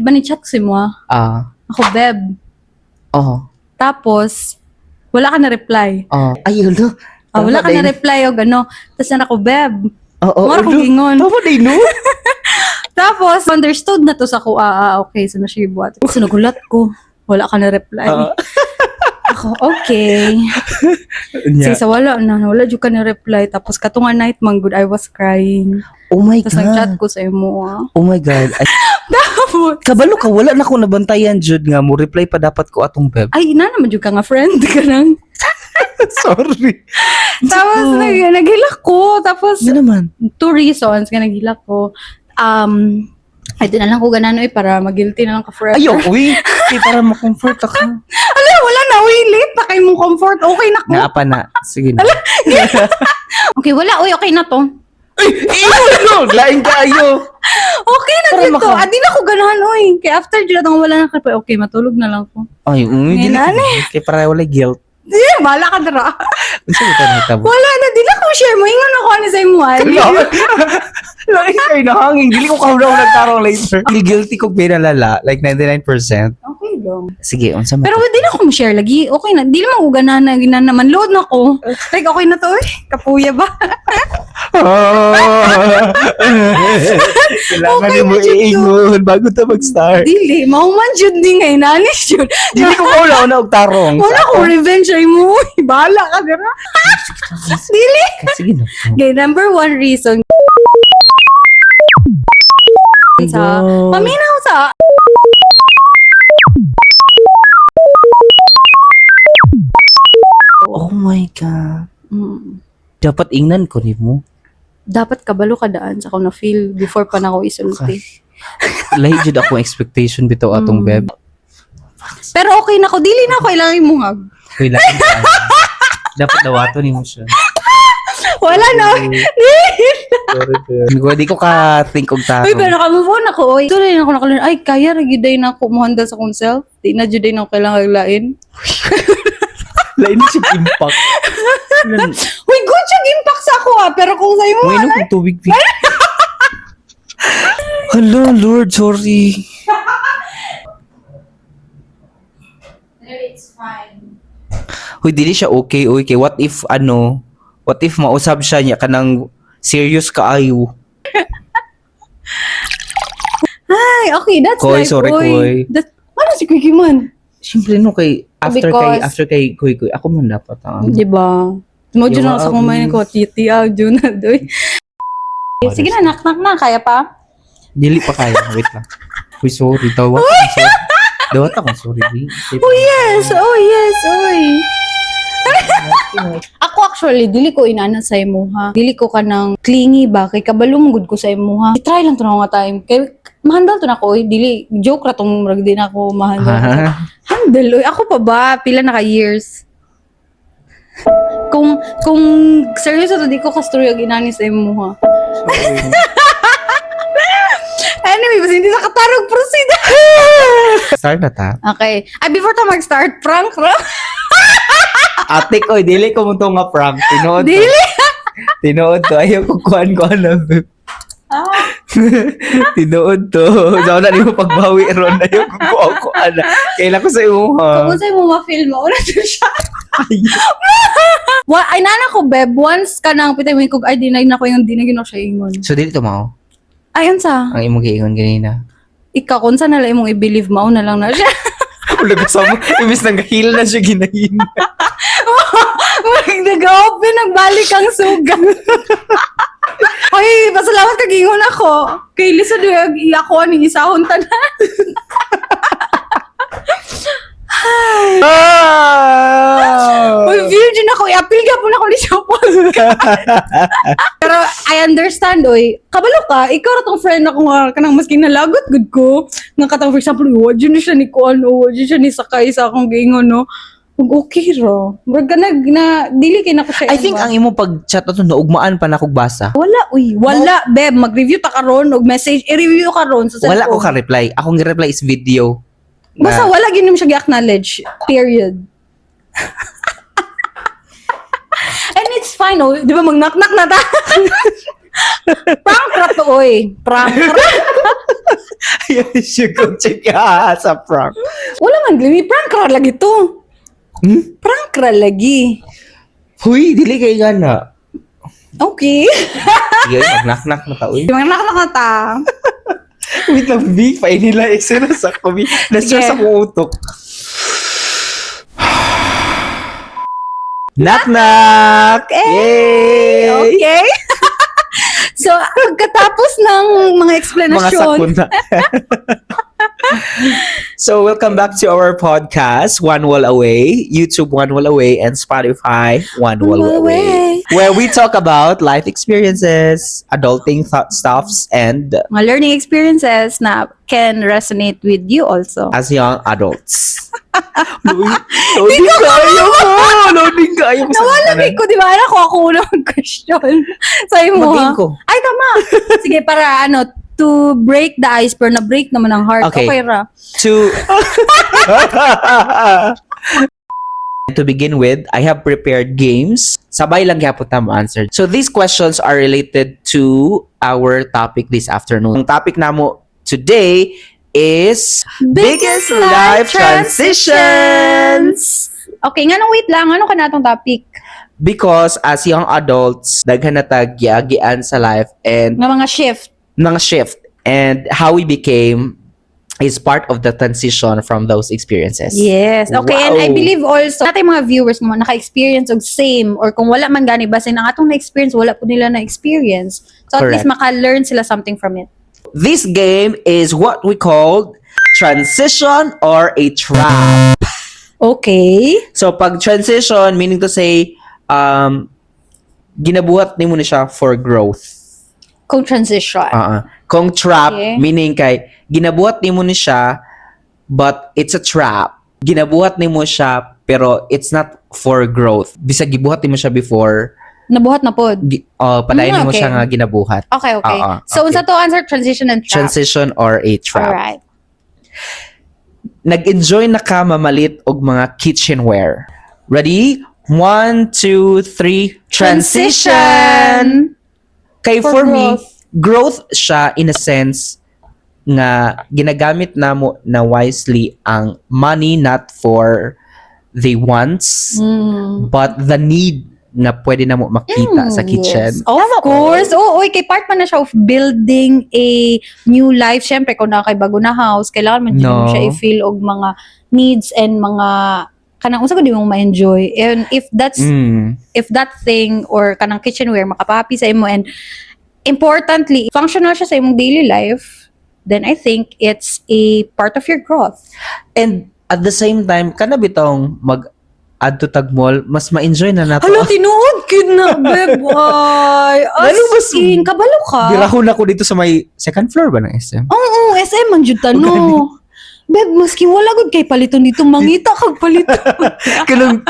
Di ba ni-chat ko si mo? Ako, Beb. Oh. Tapos, wala ka na-reply. Ayun no. Wala ka na-reply o gano. Tapos na ako, Beb. Mara ko no. gingon. Tama din no. Tapos, understood na to sa ko, okay, so na siya buhat. So, nagulat ko. Wala ka na-reply. Ako, okay. Sige, sa wala jud ka na-reply. Tapos, katunga night, man good, I was crying. Oh my Tapos, God. nag-chat ko sa imo, Oh my God. Tapos, Kabalo ka, wala na ko nabantayan, Jud, nga mo. Reply pa dapat ko atong Beb. ay, ina naman jud ka nga friend ka nang. Sorry. Tapos, naghilak ko. Tapos, Ano naman? 2 reasons nga naghilak ko. Ay, di na lang ko ganano para mag-guilty na lang ka forever. Ayaw, uy. Para ma-comfort ako. Ala, wala na, late na kayo mong comfort. Okay na ko. Naapa na. Sige na. Okay, wala, okay na to. Iyo! Lain kayo! Okay na Para dito. Di na ko ganahan, Kaya after dito, wala na ka. Okay, matulog na lang ko. Ay, Ngayon na, Kaya para wala guilt. Bala ka dara. Ano sa ito nagtabo? Wala na, di na ko share mo. Ingon ako ano sa imuhan. Lain kayo na hangin. Dili ko kauna ko nagtarong later. Feel guilty ko pinalala. Like 99%. Okay lang. Sige, unsa mo? Pero di na ko share lagi. Okay na. Di naman ko ganahan na ginanaman. Load na ko. Like, okay na to Kapuya ba? Kailangan Okay mo na, Jud, iingon bago ta mag-start. Dili. Mauman jud din ngayon. Nanis jud. Dili ko kauna og tarong. Wala ko revenge ay mo. Bahala ka dira. Dili. Sige na. Okay, number 1 reason. Sa paminaw sa Oh my God. mm, Dapat ingnan ko ni mo. dapat kabalo ka daan sa ako na feel before pa na ako isulti. Lahi jud ako expectation bitaw atong Beb. Pero okay na ko. Dili na ako kailangan imuhag. Uy, lahi ka. Dapat dawato ni mo siya. Wala na. Sorry. Di ko ka-think og Uy, tarong. pero ka-move on ako. Oy. Tuloy na ako nakalun. Ay, kaya nagiday na ako muhandal sa kong self. Di na juday na ako kailangan lain. Lain siya impact. Uy, good yung impact sa ako Pero kung sa'yo mo, Uy, ano kung tubig? Hello, Lord, sorry. it's fine. Uy, dili siya okay. Uy, kay what if mausab siya niya kanang serious kaayo. Ay, okay, that's Koy, life. sorry, Oy. Koy. Ano si Quickie man? Siyempre no kay after Because- kay Kuy, ako man dapat Di ba? Mo dyan Yung ako sa kumain ko. Titi, dyan na doy. Sige na, knock na. Kaya pa? Dili pa kaya. Wait lang. Uy, sorry. Dawat ako, sorry. Oh yes! Oy! Ako actually, dili ko inana sa imuha. Dili ko kanang clingy ba? Kay kabalumgod ko sa imuha. I-try lang to na nga time. Kay mahandal to na ko. Dili, joke ra tong murag din ako mahandal. Handle, oy. Ako pa ba? Pila na ka years? Kung seryoso to, di ko kasturyo ginani sa imuha. Anyway, basta hindi nakatarog, proceed. Start na ta. Okay. Before ta mag-start, prank, Ate ko, dili ko mo to nga prank. Tinood to. Dili. Tinood to. Ayaw ko kuhan na. Tinood to. Saw na rin mo pagbawi ron. Ayaw ko kuhan na. Kailan ko sa iyo ha. Kung sa'yo mo ma-feel mo, una to siya. Ay, nana ko, Beb, once ka nang pitay mo kung ay, dinay na ko yung dinay na siya ingon. So, dili to mao. Ayun sa, Ang imong giingon ganina. ikaw, kung saan nala imong i-believe mo, na lang na siya. Wala ko sa mo. Imbis nang gahil na siya ginahin. Nag-open, nagbalik ang suga. Ay, pasalamat ka gingon ako. Kay Lisa, ako ni isahon tanan. Uy, virgin ako. I-appeal ka po na ko ni Shopon. Pero I understand, oy. Kabalo ka, ikaw ra tong friend ako nga kanang maski nalagot good ko. Nga katang for example, wa dyan siya ni Kuan o wa dyan siya ni Sakay sa akong giingon, no? Ug okay ra. Murag ka na dili kay nako siya. I think ang imo pag-chat ato naugmaan pa na kog basa. Wala, Beb. Mag-review ta karon og message. I-review karon sa Wala ko cellphone. ka-reply. Akong gi-reply is video. Basta wala ginom siya gi-acknowledge. Period. And it's fine, oh. Di ba mag-knock-knock na ta? Prank ra to, oy. Prank ra. Ayaw siya kung chika sa prank. Wala man, limi. Prank ra lagi to. Prank ra lagi. Huy, dili kay gana. Okay. Sige, mag-knock-knock na ka, uy. Mga nakakata. Wait lang, B. Painila, eksena sa kami. Na-stress Sige. ako utok. Knock-knock! Yay! Okay. So, pagkatapos ng mga Mga explanation, sakuna. So, welcome back to our podcast, One Wall Away, YouTube One Wall Away, and Spotify One Wall Away, where we talk about life experiences, adulting stuffs, and mga learning experiences na can resonate with you also. as young adults. Loading kayo mo! Loading kayo mo sa Nawala kanan. ko, di ba? Ako unang question. Sa'yo mo, Mag-game ha? ko. Ay, tama. Sige, para to break the ice, pero na-break naman ang heart. Okay. Okay, ra. To begin with, I have prepared games. Sabay lang gyapon ta mo answer. So these questions are related to our topic this afternoon. Ang topic namo today is biggest life transitions. Okay, nga nung wait lang. Ano ka na itong topic? Because as young adults, daghan na tag giagian sa life and Nga mga shift. mga shift and how we became is part of the transition from those experiences. Yes. Okay, and I Wow. believe also, natin mga viewers mo, naka-experience og same, or kung wala man gani, basin ang atong na-experience, wala po nila na-experience. So at least Correct. maka-learn sila something from it. This game is what we call transition or a trap. Okay. So pag transition, meaning to say, ginabuhat ni mo na siya for growth. Kung transition. Kung trap, Okay. meaning kay ginabuhat ni mo na siya, but it's a trap. Ginabuhat ni mo siya, pero it's not for growth. Bisag gibuhat ni mo siya before, Nabuhat na pod. padayon ni mo Okay. siya nga ginabuhat. Okay, okay. Okay. So, unsa to answer transition and trap? Transition or a trap. Alright. Nag-enjoy na ka mamalit og mga kitchenware. Ready? 1, 2, 3. Transition! Kay for me, growth siya in a sense nga ginagamit namo na wisely ang money not for the wants but the need na pwede namo makita sa kitchen. Yes. Of course. Oo, kay part man na siya of building a new life. Siyempre, kung na kay bago na house, kailangan man No. mo siya i-feel og mga needs and mga kanang usa ko di mo ma-enjoy. And if that's if that thing or kanang kitchenware makapapi sa imo and importantly, functional siya sa imong daily life, then I think it's a part of your growth. And at the same time, kana bitong mag-add to tagmol, mas ma-enjoy na nato. Hala, tinuod kid na, beb. Ay, Lalo mas- in, kabalo ka. Birahon ako dito sa may second floor ba ng SM? Oo, SM man jud no. Beb, maski wala gud kay paliton dito, mangita kag paliton. Kanang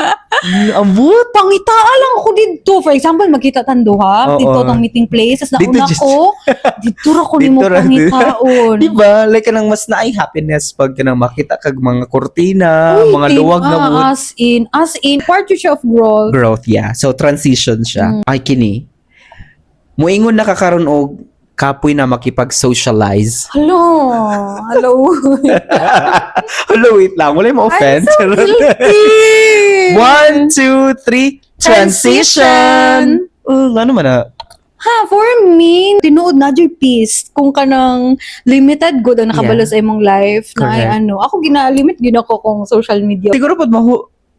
ambot. Pangitaa lang ako dito. For example, magkita tanduha, Oo. dito tang meeting place, as Dito nauna just- ko, dito ra ko nimo Dito ra- pangitaon. Diba? Like, kanang mas naay happiness pag kanang makita kag mga kurtina, Uy, mga luwag na wood. As in, part siya of growth. Growth, yeah. So, transition siya. Ay, kini. Muingon nakakaroon og kapoy na makipag-socialize. Hello. Hello, wait lang. Wala yung ma-offend. I'm so guilty. 1, 2, 3. Transition! Ano man na? Ha, for me, tinuod na dyan peace. Kung kanang limited good ang nakabalo Yeah. sa imong life. Na ay, Correct. ako gina-limit gina ko kung social media. Siguro po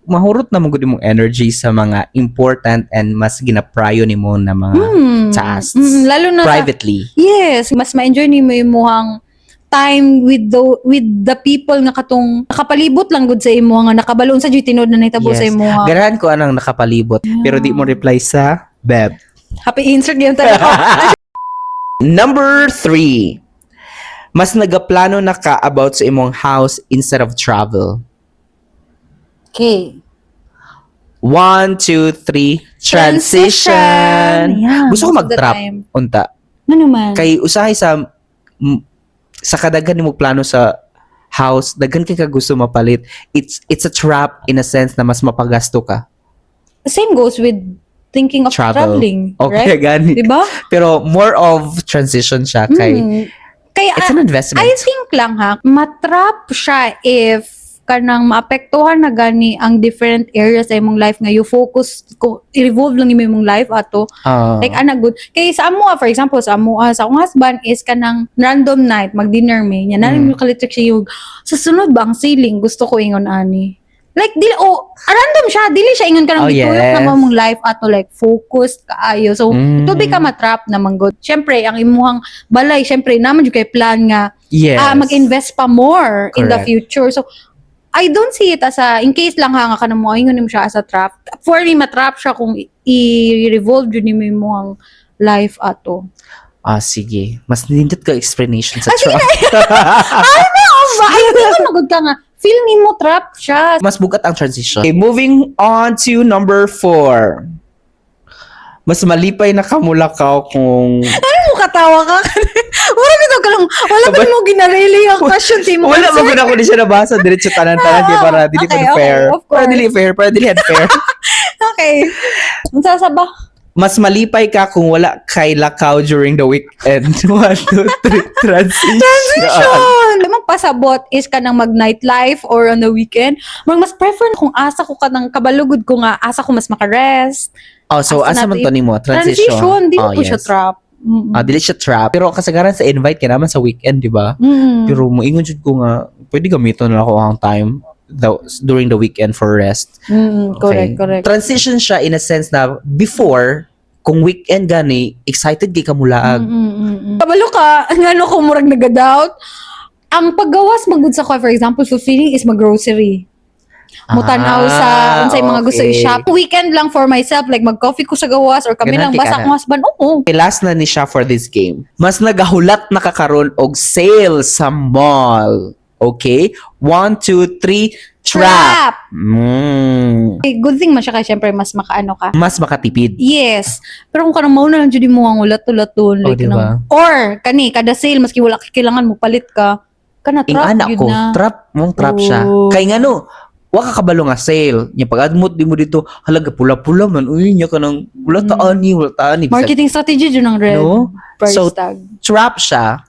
mahurot na mong mong energy sa mga important and mas ginaprayo ni mo na mga tasks. Lalo na Privately. yes, mas ma-enjoy ni mo yung muhang time with the people nga katong nakapalibot lang gud sa imo nga nakabalon sa tinuod na nitabo sa imo. Ganahan ko anang nakapalibot. Pero di mo reply sa Beb. Happy insert game talaga. Number 3. Mas nagaplano na ka about sa imong house instead of travel. Okay. 1, 2, 3. Transition! Yeah, Gusto ko most of the mag-trap. time. Unta. Ano man? Kay usahay sa kadaghan mo plano sa house, daghan kay ka gusto mapalit. It's a trap in a sense na mas mapagasto ka. Same goes with thinking of Travel. traveling, Okay, right? gani. Diba? Pero more of transition siya kay Kaya, It's an investment. I think lang ha, matrap siya if kanang maapektuhan na gani ang different areas sa imong life nga you focus ko i-revolve lang imong life ato like ana good kay sa amo for example sa amo sa akong husband is kanang random night mag-dinner me nya na yung kalitik siya yung sa sunod ba ang ceiling gusto ko ingon ani like dili random siya dili siya ingon kanang gitulok na mong life ato like focused kaayo so ito di ka matrap na manggod syempre ang imuhang balay syempre naman jud kay plan nga mag-invest pa more in the future so I don't see it as a, in case lang ha nga ka na mo, ingon mo siya as a trap. For me, matrap siya kung i-revolve yun mo ang life ato. Sige. Mas nindot ka explanation sa trap. Sige na. Ba? Ay, hindi ko nagod ka nga. Feel ni mo trap siya. Mas bugat ang transition. Okay, moving on to number 4. Mas malipay na kamulakaw kung... Ano mo katawa ka? Wala nito ka lang. Wala ka mo ginarili ang question team mo. Wala mo na ko di siya nabasa. Diretso tanan-tanan. Para dili pa fair. Para dili fair. Para dili unfair. Okay. Ang sasaba. Mas malipay ka kung wala kay lakaw during the weekend. 1, 2, 3, transition! Magpasabot is ka ng mag-nightlife or on the weekend. Mas prefer kung asa ko ka ng kabalugod ko nga, asa ko mas makarest. So asa man to nimo? Transition. Di ko siya trap. Dili siya trap. Pero kasagaran sa invite ka naman sa weekend, di ba? Pero moingon jud ko nga, pwede gamiton na ako ang time during the weekend for rest. Correct. Transition siya in a sense na before, kung weekend gani, excited kay ka mulaag. Kabalo ka, ngano ko murag nagadoubt. Ang paggawas magud sa ko, for example, fulfilling is mag-grocery. Mutanaw sa unsay mga gusto i-shop. Weekend lang for myself, like mag-coffee ko sa gawas or kami lang basa akong husband. Oo. Last na ni siya for this game. Mas nagahulat na kakaroon og sale sa mall. Okay? 1, 2, 3, trap! Good thing man siya kaya syempre mas makaano ka. Mas makatipid. Yes. Pero kung kanang mauna lang dyan mo ang ulat-ulaton. Like, diba? Or, kada sale, maski wala kailangan mo palit ka. Kana trap, anak yun ko, na. trap siya. Kay nga no, waka kabalo nga sale. Nya pag-admot di mo dito, halaga pula-pula man. Uy, nya ka nang wala taani. Marketing strategy dyan ang red. No? Price So, tag. trap siya.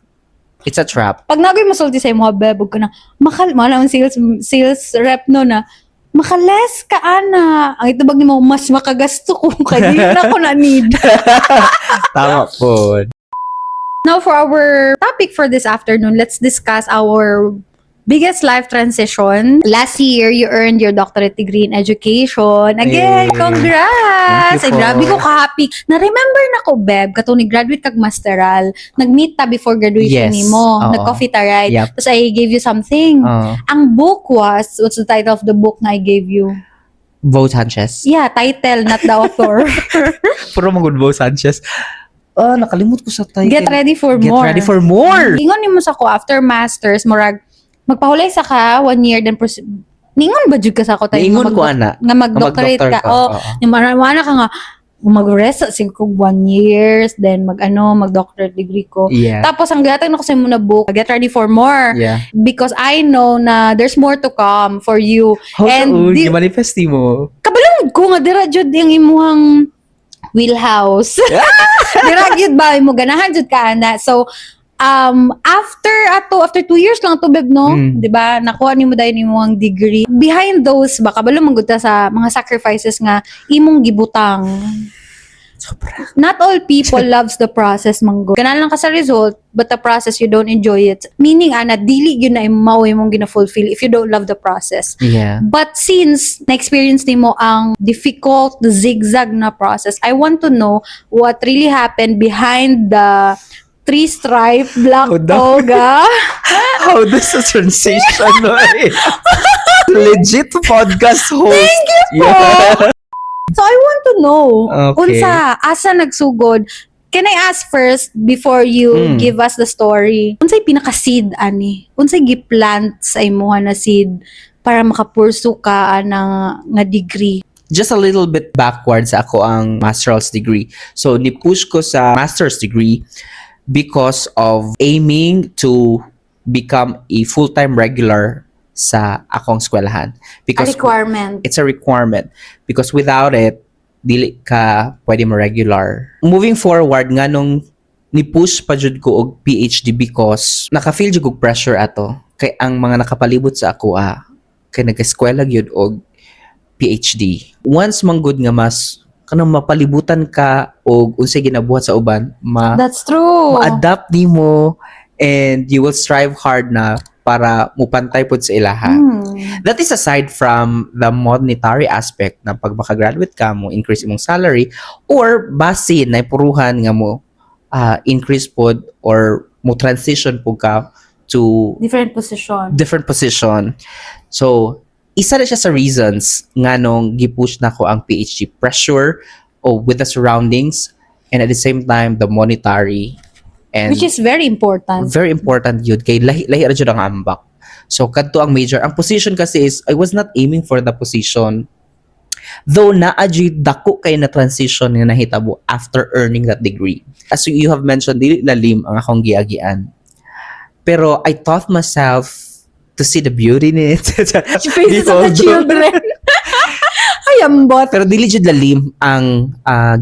It's a trap. Pag nagay masulti sa imo, bebog ka na, malamang sales rep no na, makales ka ana. Ang itubag ni mo, mas makagasto ko kaya di na ako na need. Tama po. Now for our topic for this afternoon, let's discuss our biggest life transition. Last year, you earned your doctorate degree in education. Again, congrats! Ay, grabe ko ka-happy. Na-remember na ko, Beb, katong ni-graduate kag masteral. Nag-meet ta before graduation Yes. nimo. Oo. Nag-coffee ta, right? Yep. Tapos I gave you something. Ang book was, what's the title of the book na I gave you? Bo Sanchez. Yeah, title, not the author. Puro magod Bo Sanchez. Nakalimut ko sa title. Get ready for Get more. ready for more! Ingon ni mo sa ko, after masters, murag, magpahulay sa ka, 1 year, then ningon ba jud ka sa ko tayo? Ningon ko, ana. Nga mag-doctorate Mag-doctor ka. ka, O, oo. yung mana ka nga, mag-rest sa siguro 1 years, then mag-doctorate degree ko. Yeah. Tapos, ang gatag na ko sa mo na book, Get Ready for More. Yeah. Because I know na there's more to come for you. And manifesti mo. kabalungod ko nga, dira jud yung imuhang wheelhouse. Dira jud ba, mo ganahan jud ka, ana. So, after 2 years lang to, Beb, no? 'Di ba? Nakuha nimo dahil nimo ang degree. Behind those, baka balo manggod ta sa mga sacrifices nga imong gibutang. Sobra. Not all people loves the process, manggod. Kana lang ka sa result, but the process you don't enjoy it. Meaning ana dili gyud na mao imong gina-fulfill if you don't love the process. Yeah. But since na-experience nimo ang difficult, zigzag na process, I want to know what really happened behind the 3-stripe black toga. How does a transition legit podcast host? Thank you po! So I want to know, Okay. unsa, asa nagsugod? Can I ask first, before you give us the story, unsay pinaka-seed, ani? Unsay giplant sa imuha na seed para makapursu ka nga degree? Just a little bit backwards ako ang master's degree. So, ni-push ko sa master's degree because of aiming to become a full-time regular sa akong eskwelahan. A Because requirement. it's a requirement. Because without it, dili ka pwede mo regular. Moving forward, nga nung ni-push pa jud ko og PhD because naka-feel jud og pressure ato. Kay ang mga nakapalibot sa ako kay nag-eskwela gyud og PhD. Once manggod nga mas kanang mapalibutan ka og unsay ginabuhat sa uban, That's true. ma-adapt nimo and you will strive hard na para mupantay pod sa ilaha. That is aside from the monetary aspect na pag makagraduate ka mo, increase imong salary or basin na puruhan nga mo increase pod or mo transition po ka to Different position. different position. So, isa na siya sa reasons nga nung gipush na ko ang PhD pressure o with the surroundings and at the same time the monetary and Which is very important. very important yun kay lahi ra jud ang ambak. So kadto ang major. Ang position kasi is I was not aiming for the position. Though naa jud dako kay na transition nga nahitabo after earning that degree. As you have mentioned, dili lalim ang akong giagian. Pero I taught myself to see the beauty in it. Faces of the children. Ay, ambot. Pero dili jud lalim ang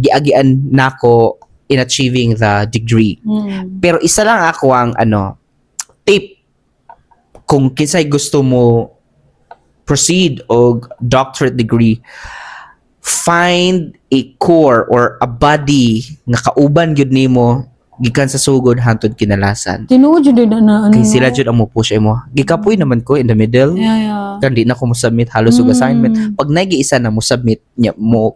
giagian nako in achieving the degree. Pero isa lang ako ang tip kung kinsay gusto mo proceed og doctorate degree, find a core or a body nga kauban gyud nimo gikan sa sugod hangtod kinalasan. Tinuod jud na Kay sila jud ang mo-push mo. Gikapoy naman ko in the middle. Yeah. Kandi na ko mo submit halos og assignment. Pag nagi-isa na mo submit nya mo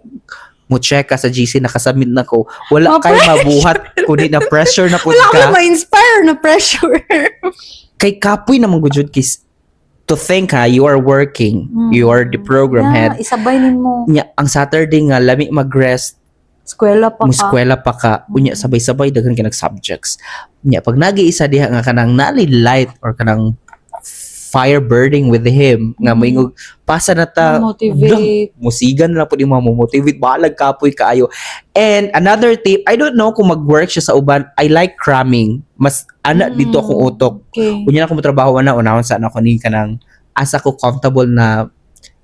check ka sa GC nakasubmit na ko, wala kay mabuhat kundi na pressure na pud Wala ka. ko ma-inspire na pressure. Kay kapoy naman gud jud kis to think you are working, you are the program head. Isabay nimo. Nya ang Saturday nga lami mag-rest, Eskwela pa ka. muskwela pa ka, unya sabay-sabay daghan ka subjects. Nya pag nagi-isa diha nga kanang light or kanang fire burning with him nga moingog pasa na ta Motivate. musigan na pud mo motivate balag kapoy kaayo. And another tip, I don't know kung mag-work siya sa uban, I like cramming. Mas dito akong utok. Okay. Kunya na ko trabaho na unahon sa ako ni kanang asa ko comfortable na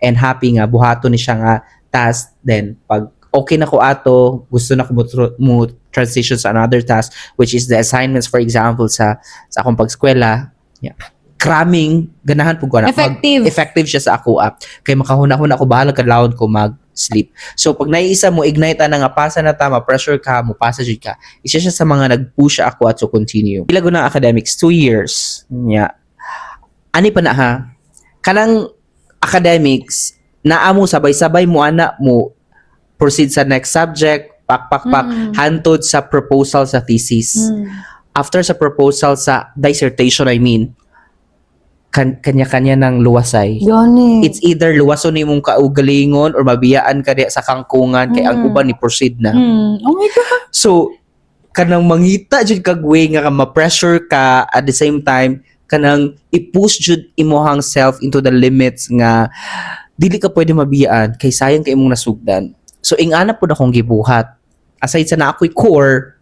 and happy nga buhaton ni siya nga task, then pag okay na ko ato gusto na ko mo transition sa another task which is the assignments for example sa akong pag-eskwela. Yeah. Cramming, ganahan po ko na. Effective. Effective siya sa ako. Kay makahuna-huna ako, bahala kadlawon ko mag-sleep. So, pag naiisa mo, ignite na nga, pasa na tama, pressure ka, mo pasa jud ka. Isa siya sa mga nag-push ako at to continue. Ilago ng academics, 2 years. Yeah. Ani pa na ha? Kanang academics, naamo sabay-sabay mo, anak mo, proceed sa next subject, pak, hantod sa proposal sa thesis. After sa proposal sa dissertation, I mean, kanya-kanya ng luwasay. Yun It's either luwason nimong kaugalingon or mabiyaan ka diya sa kangkungan kay ang uban ni proceed na. Oh my God. So, kanang mangita jud kag way nga ma-pressure ka at the same time kanang i-push jud imuhang self into the limits nga dili ka pwede mabiyaan kay sayang kay imong nasugdan. So, ingana pud akong gibuhat. Aside sa na ako'y core,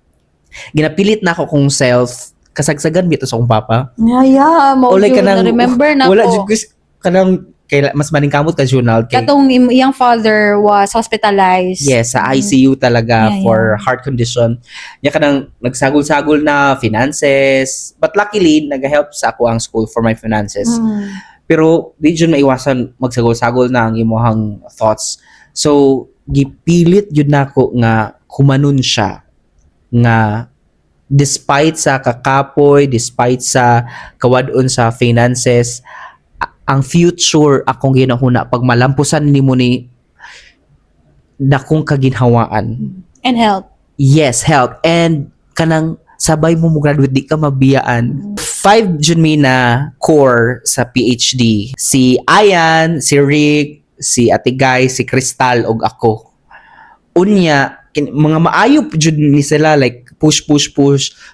ginapilit na ako kong self kasagsagan bito sa akong papa. Yeah. Olay ka nang remember na wala ko. jud kanang mas maningkamot ka journal kay Katong iyang father was hospitalized. yes sa ICU talaga Yeah, for heart condition. Nya kanang nagsagol-sagol na finances, but luckily nag-help sa ako ang school for my finances. Pero di jud maiwasan magsagol-sagol na ang imong thoughts. So gipilit jud nako nga humanon siya nga despite sa kakapoy, despite sa kawadon sa finances, ang future akong ginahuna pag malampusan nimo ni dakong kaginhawaan. And health. Yes, health. And kanang sabay mo graduate di ka mabiyaan. 5 jud mi na core sa PhD. Si Ayan, si Rick, si Ate Guy, si Crystal ug ako. Unya mga maayo jud ni sila like push.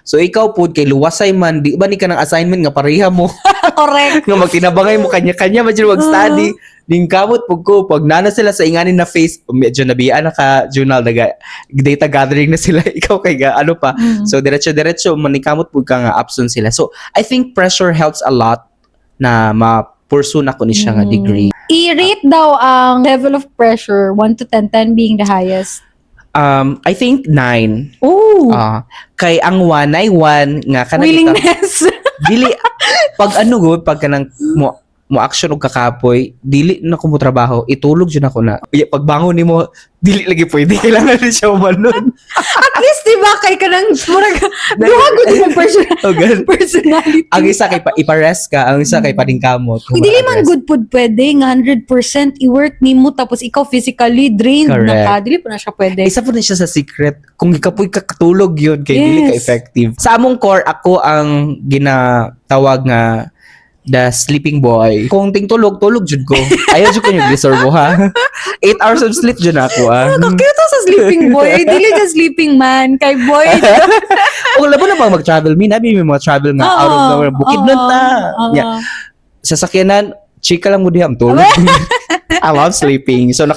So ikaw pud kay luwasay man di ba ni ka ng assignment nga pareha mo Correct. nga magtinabangay mo kanya-kanya man jud mag-study. Ning kamot pug ko pag nana sila sa inganin na face medyo nabiyaan na ka journal daga data gathering na sila ikaw kay ga ano pa. So diretso manikamot pug ka nga absent sila. So I think pressure helps a lot na ma-pursue na ko ni siya nga degree. I-rate daw ang level of pressure 1 to 10, 10 being the highest. I think 9. Oh, Kay ang 1 ay 1 nga kanang willingness. dili pag pag kanang mo action og kakapoy, dili na ko mo trabaho, itulog jud ako na. Pagbangon nimo, dili lagi pwede, kailangan din siya umanon. At least, di ba, kay ka nang, murag, duha ko yung personality. Ang isa kay iparest ka, ang isa kay paningkamot. Uy, dili man good food pwede, nga 100% i-work nimo tapos ikaw physically drained na Correct. ka. Dili pa na siya pwede. Isa po din siya sa secret. Kung ikapoy kakatulog yun, kay dili ka Yes. effective. Sa among core, ako ang ginatawag nga the sleeping boy. Kung tulog jud ko. Ayaw jud ko yung reservo ha. 8 hours of sleep jud ako Cute sa sleeping boy. Ay, dili ka sleeping man. Kay boy. Kung labo na bang mag-travel, nabi may mga travel nga out of nowhere. Bukid na ta. Yeah. Sasakyanan, chika lang mo diha, tulog. I love sleeping. So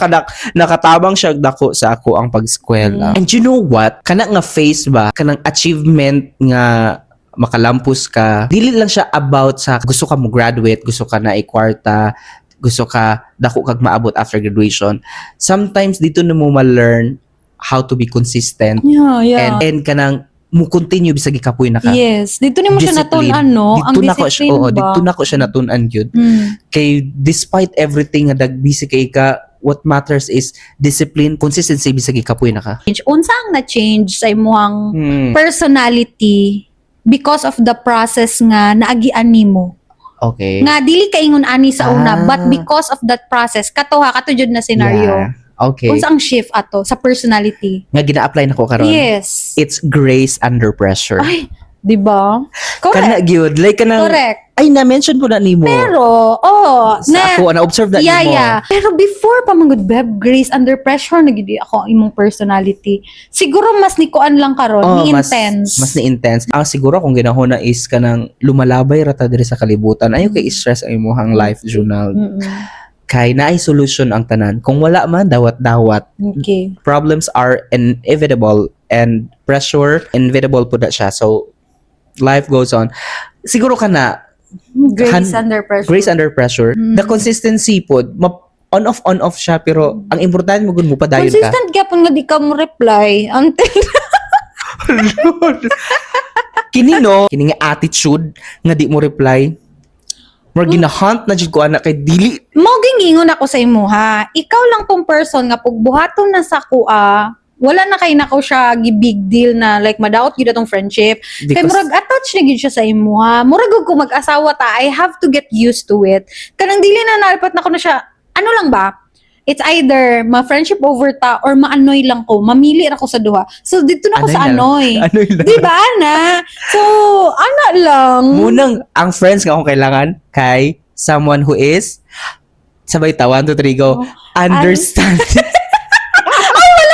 nakatabang siya dako sa ako ang pag-eskwela. And you know what? Kana nga face ba, kanang achievement nga makalampus ka, dili lang siya about sa gusto ka mo graduate, gusto ka na i-kwarta, gusto ka dako kag maabot after graduation. Sometimes dito na mo ma-learn how to be consistent Yeah. and kanang mo continue bisag ikapoy na ka. Yes. Dito ni mo siya Discipline. natunan, no? Ang Dito na ko siya, discipline ba? dito na ko siya natunan yun. Mm. Kay despite everything nga busy kay ka, what matters is discipline, consistency bisag ikapoy na ka. Unsa ang na-change sa imuhang personality because of the process nga naagian nimo? Okay. Nga dili ka ingon ani sa una, Ah. but because of that process, katuha jud na scenario. Yeah. Okay. Unsa ang shift ato sa personality? Nga gina-apply na ko karon. Yes. It's grace under pressure. Ay, di ba? Kana Correct. gyud like kanang Correct. ay na-mention po na nimo. Pero, sa ako na-observe na yeah, nimo. yeah. Pero before pa magud beb, grace under pressure nagidi ako ang imong personality. Siguro mas nikuan lang karon, ni intense. Mas ni-intense. Ang siguro kung ginahuna is kanang lumalabay rata diri sa kalibutan. Ayaw kay stress ang imong life journal. Mm-mm. Kay naay solution ang tanan. Kung wala man dawat-dawat. Okay. Problems are inevitable and pressure inevitable po na siya. So life goes on. Siguro ka na Grace under pressure. grace under pressure. The consistency po on off siya pero ang importante mo gud mo padayon ka. Consistent gyapon nga di ka mo reply until Kini nga attitude nga di mo reply. More ginahunt na jud ko anak kay dili. mo gingingon ako sa imo ha. Ikaw lang tong person nga pag buhaton na sa kuha, wala na kay nako siya gi big deal na like madaot gyud atong friendship. Kay Because- murag attach na gyud siya sa imo ha. Murag ug ko mag-asawa ta, I have to get used to it. Kanang dili na nalpat na ko na siya. Ano lang ba? It's either ma-friendship over ta or ma-annoy lang ko. Mamili ra ko sa duha. So dito na ko sa annoy. Anoy lang. Di ba, Ana? So, ana lang. Munang ang friends nga akong kailangan kay someone who is sabay ta 1 2 3 go. Understand.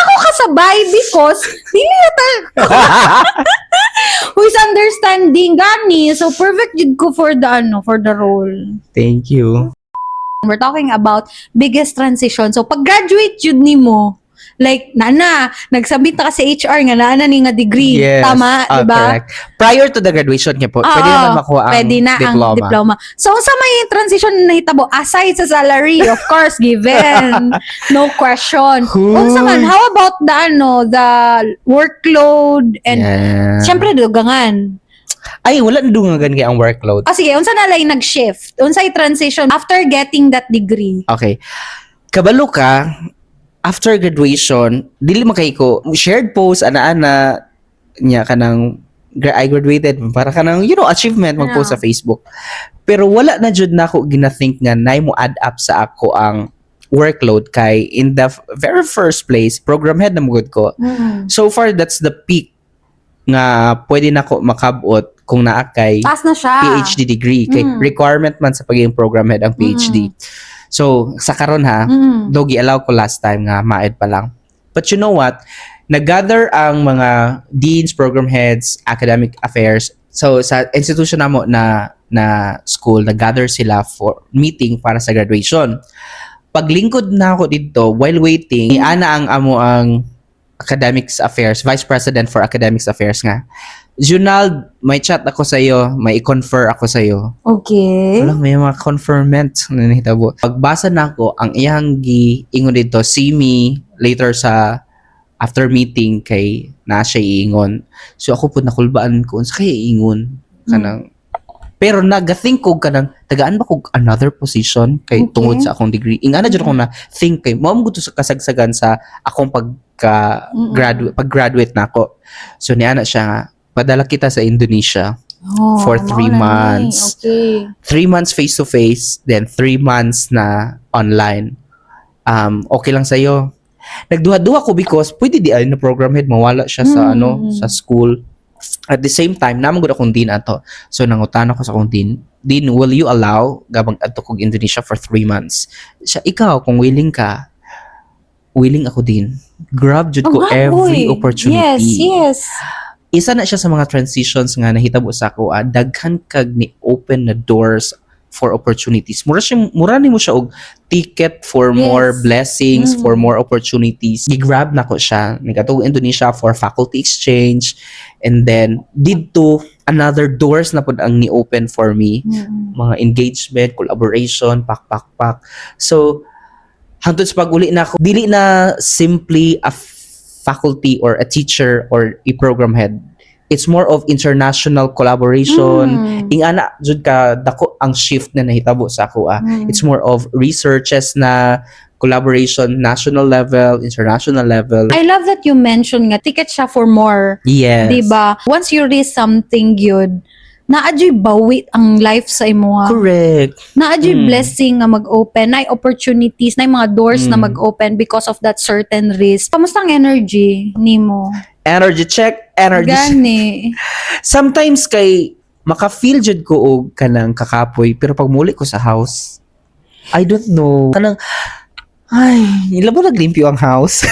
Ako kasabay because dili na who is understanding gani. So, perfect jud ko for the role. Thank you. We're talking about biggest transition. So, pag-graduate jud nimo, like, nagsabit na ka sa HR nga na ni nga degree. Yes. Tama, di ba? Correct. Prior to the graduation niya po, pwede naman makuha ang pwede na diploma. ang diploma. So, sa may transition na hitabo, aside sa salary, of course, given. No question. Unsa man, how about the workload and Yeah. syempre dugangan. Ay, wala na dungagan kay ang workload. Sige, unsa na lang nag-shift? Unsa yung transition after getting that degree? Okay. Kabalo ka, after graduation, dili man kay ko, shared post, ana-ana, niya ka ng, I graduated, para ka ng, achievement, mag-post sa Facebook. Pero wala na jud na ako gina-think nga, na mo add up sa ako ang workload kay in the very first place, program head na mugod ko. So far, that's the peak nga pwede na ko makabot kung naa kay Taas na siya. PhD degree. Kay requirement man sa pagiging program head ang PhD. So, sa karon ha, though gi-allow ko last time nga maed pa lang. But you know what? Nag-gather ang mga deans, program heads, academic affairs. So, sa institution namo na school, nag-gather sila for meeting para sa graduation. Paglingkod na ako dito, while waiting, ana ang amo ang academics affairs, vice president for academics affairs nga. Junald, may chat ako sa iyo, may i-confer ako sa iyo. Okay. Wala, may mga confirmment na nahitabo. Pagbasa na ako, ang iyang gi-ingon dito, see me later sa after meeting kay na siya iingon. So ako po nakulbaan ko unsa kay iingon kanang pero nagathink ko kanang tagaan ba ko another position kay Okay. tungod sa akong degree. Ingana jud ako na think kay mao mo sa kasagsagan sa akong pag-graduate na ako. So niana siya nga padala kita sa Indonesia Oh, for 3 mao na ni. months. Okay. 3 months face to face, then 3 months na online. Okay lang sa'yo. Nagduha-duha ko because pwede di ay na program head mawala siya sa sa school. At the same time, naman gud akong din ato. So nangutan ako sa akong din, will you allow gabang ato kog Indonesia for 3 months? Siya, ikaw kung willing ka, willing ako din. Grab jud ko every opportunity. Yes. Isa na siya sa mga transitions nga nahitabo sa ako, daghan kag ni open na doors for opportunities. Mura ni mo siya og ticket for more blessings, for more opportunities. Gi-grab na ko siya. Nagatuog Indonesia for faculty exchange, and then dito another doors na pud ang ni-open for me. Mga engagement, collaboration, pak. So hangtod sa pag-uli na ako, dili na simply a faculty or a teacher or a program head. It's more of international collaboration. Ingana jud ka dako ang shift na nahitabo sa ako. It's more of researches na collaboration, national level, international level. I love that you mentioned nga ticket siya for more. Yes. Diba? Once you reach something good, naadyo'y bawi ang life sa imo. Correct. Naadyo'y blessing nga mag-open, na opportunities, na mga doors na mag-open because of that certain risk. Kamusta ang energy nimo? Energy check, energy check. Gani. Sometimes kay maka-feel jud ko og kanang kakapoy pero pag muli ko sa house, I don't know. Kanang ay, ilabo naglimpyo ang house.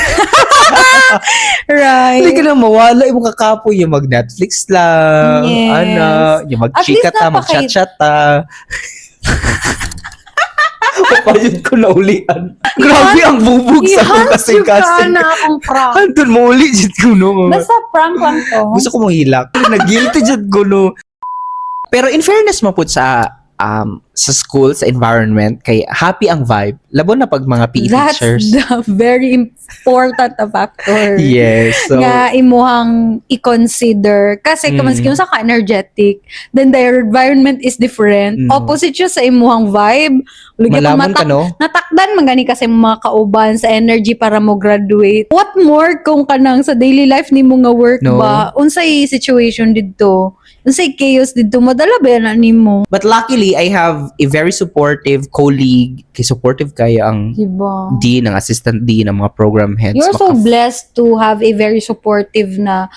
Right. Hindi ka na mawala yung kakapoy, yung mag-Netflix lang, Yes. yung At least mag-chika ta, mag-chat-chat ta. Papayod ko na ulian. Grabe ang bubog sa akong kasing-kasing. na akong prank. Andun mo uli, jud ko no. Basta prank lang to. Gusto ko mong hilak. Nag-guilty jud ko no. Pero in fairness mo po sa school, sa environment, kay happy ang vibe. Labo na pag mga PE That's teachers. the very important na factor. Yes. So, Nga imuhang i-consider. Kasi kung sa ka energetic, then their environment is different. Opposite siya sa imuhang vibe. malamon ka no? Natakdan magani kasi mga kauban sa energy para mo graduate. What more kung kanang sa daily life ni mo nga work No. ba? Unsay situation didto? Unsay chaos didto? Madala ba yan nimo? But luckily, I have a very supportive colleague. Kay supportive kaya ang Diba? dean, ang assistant dean, ang mga program heads. You're so blessed to have a very supportive na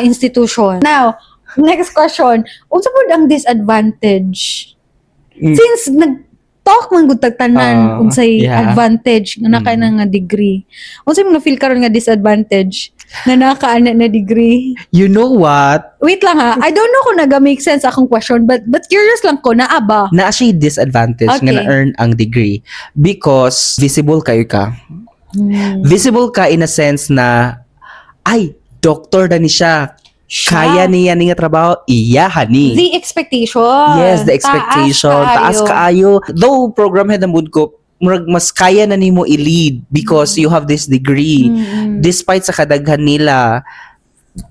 institution. Now, next question. Unsa po ang disadvantage? Since nag-talk man gud tag tanan unsay advantage nga naka na nga degree. Unsay mo na feel karon nga disadvantage na nakaana na degree? You know what? Wait lang ha. I don't know kung naga-make sense akong question but curious lang ko na aba. Na siya disadvantage Okay. nga na-earn ang degree because visible kayo ka. Visible ka in a sense na ay, doctor na ni siya. Kaya niya nga trabaho, iyahan ni. The expectation. Yes, the expectation. Taas kaayo. Though program head ang mood ko, murag mas kaya na nimo i-lead because you have this degree. Despite sa kadaghan nila,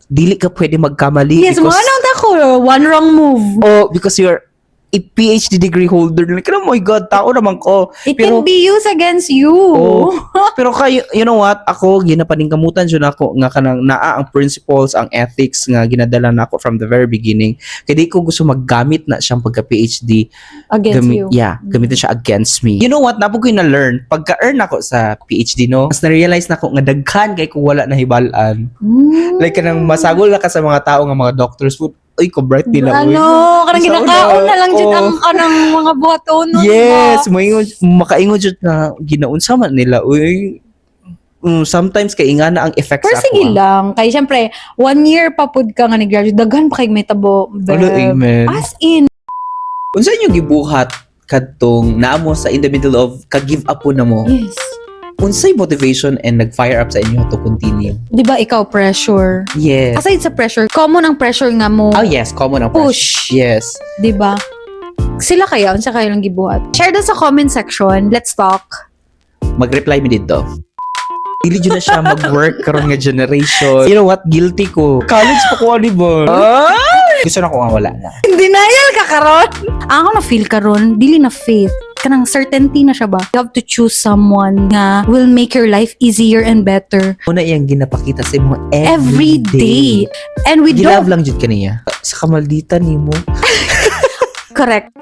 dili ka pwede magkamali. Yes, mga ano ako, one wrong move. Oh, because you're a PhD degree holder. Like, oh my God, tao naman ko. It can be used against you. Oh, pero kayo, you know what? Ako, ginapaningkamutan dyan ako nga kanang naa ang principles, ang ethics nga ginadala na ako from the very beginning. Kaya di ko gusto maggamit na siyang pagka-PhD. Against you. Yeah, gamitin siya against me. You know what? Napo ko yung na-learn. Pagka-earn ako sa PhD, no? Mas na-realize na ako nga daghan kay kung wala na hibalaan. Like, kanang masagol na ka sa mga tao nga mga doctors food. Uy, ko bright nila. Ano, kanang Isaw ginakaon na lang dyan Oh. ang kanang mga buhaton. Yes, makaingon jud na ginaunsa man nila. Uy, sometimes kay nga na ang effect Pero sa sige ako. lang. Kay syempre, 1 year pa pud ka nga nag-graduate. Daghan pa kay may tabo. Ano, amen. As in. Unsa inyo gibuhat kadtong naamo sa in the middle of ka-give up po na mo? Yes. Unsay motivation and nag-fire up sa inyo to continue? Di ba ikaw pressure? Yes. Aside sa pressure, common ang pressure nga mo. Oh yes, common ang Push. pressure. Yes. Di ba? Sila kaya, unsa kayo lang gibuhat? Share doon sa comment section. Let's talk. Mag-reply mi dito. Dili dyan na siya mag-work karon nga generation. You know what? Guilty ko. College pa ko, di ba? Gusto na ko nga wala na. Denial ka karon. Ako na feel karon, dili na faith. Kanang certainty na siya ba? You have to choose someone nga will make your life easier and better Una iyang ginapakita sa mo every day. And we Gilove don't lang jud kaniya. Sa kamalditan nimo. correct.